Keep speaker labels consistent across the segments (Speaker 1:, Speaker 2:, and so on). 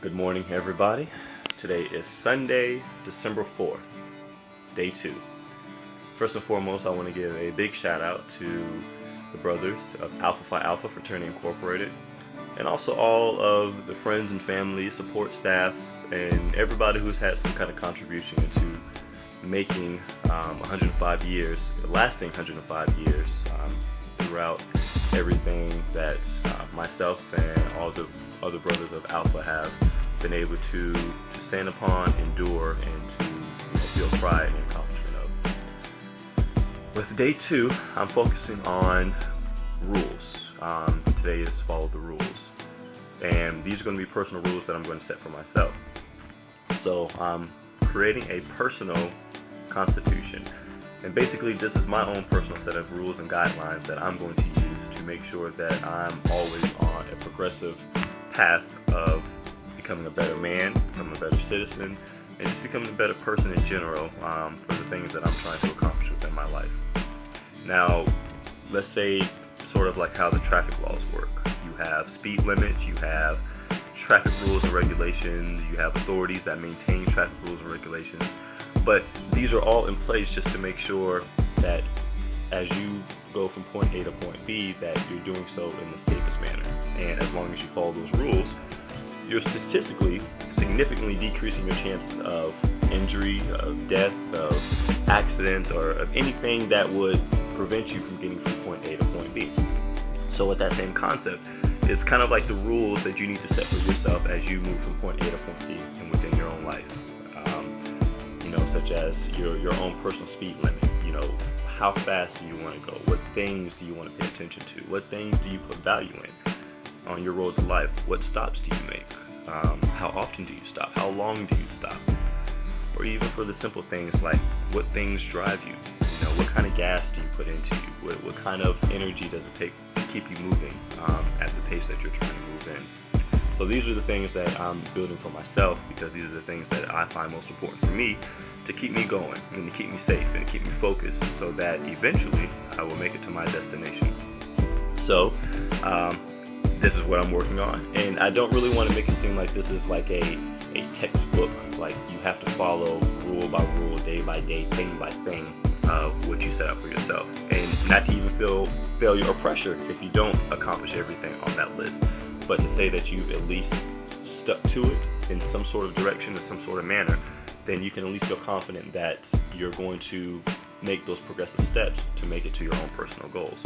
Speaker 1: Good morning, everybody. Today is Sunday, December 4th, day 2. First and foremost, I want to give a big shout out to the brothers of Alpha Phi Alpha Fraternity Incorporated, and also all of the friends and family, support staff, and everybody who's had some kind of contribution into making 105 years, lasting 105 years, throughout everything that myself and all the other brothers of Alpha have been able to stand upon, endure, and to feel pride and accomplishment of. With day 2, I'm focusing on rules. Today is follow the rules. And these are going to be personal rules that I'm going to set for myself. So I'm creating a personal constitution. And basically this is my own personal set of rules and guidelines that I'm going to use to make sure that I'm always on a progressive path of becoming a better man, becoming a better citizen, and just becoming a better person in general for the things that I'm trying to accomplish within my life. Now, let's say sort of like how the traffic laws work. You have speed limits, you have traffic rules and regulations, you have authorities that maintain traffic rules and regulations, but these are all in place just to make sure that as you go from point A to point B, that you're doing so in the safest manner. And as long as you follow those rules, you're statistically significantly decreasing your chances of injury, of death, of accidents, or of anything that would prevent you from getting from point A to point B. So with that same concept, it's kind of like the rules that you need to set for yourself as you move from point A to point B and within your own life. Such as your own personal speed limit. How fast do you want to go? What things do you want to pay attention to? What things do you put value in on your road to life? What stops do you make? How often do you stop? How long do you stop? Or even for the simple things like what things drive you? What kind of gas do you put into you? What kind of energy does it take to keep you moving at the pace that you're trying to move in? So these are the things that I'm building for myself, because these are the things that I find most important for me to keep me going and to keep me safe and to keep me focused, so that eventually I will make it to my destination. So this is what I'm working on, and I don't really want to make it seem like this is like a textbook, like you have to follow rule by rule, day by day, thing by thing of what you set up for yourself, and not to even feel failure or pressure if you don't accomplish everything on that list, but to say that you've at least stuck to it in some sort of direction, in some sort of manner. Then you can at least feel confident that you're going to make those progressive steps to make it to your own personal goals.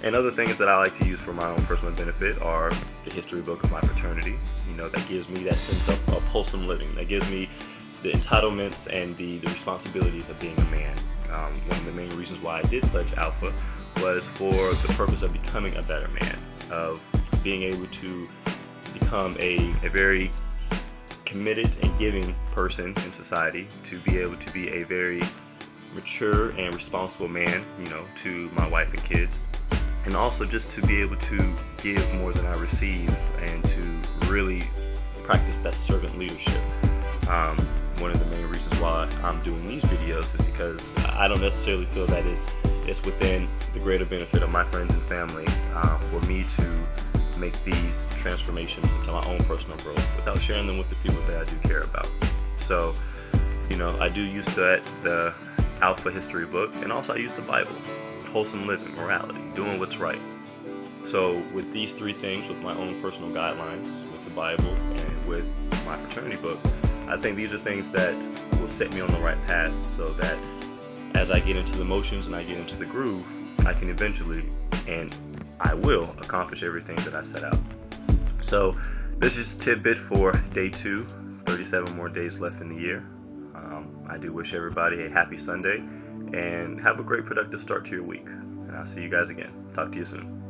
Speaker 1: And other things that I like to use for my own personal benefit are the history book of my fraternity. That gives me that sense of wholesome living. That gives me the entitlements and the responsibilities of being a man. One of the main reasons why I did pledge Alpha was for the purpose of becoming a better man, of being able to become a very committed and giving person in society, to be able to be a very mature and responsible man, to my wife and kids, and also just to be able to give more than I receive and to really practice that servant leadership. One of the main reasons why I'm doing these videos is because I don't necessarily feel that it's within the greater benefit of my friends and family for me to make these transformations into my own personal growth without sharing them with the people that I do care about. So, I do use the Alpha history book, and also I use the Bible, wholesome living, morality, doing what's right. So with these 3 things, with my own personal guidelines, with the Bible, and with my fraternity book, I think these are things that will set me on the right path, so that as I get into the motions and I get into the groove, I can eventually, and I will, accomplish everything that I set out. So this is a tidbit for day 2, 37 more days left in the year. I do wish everybody a happy Sunday, and have a great productive start to your week. And I'll see you guys again. Talk to you soon.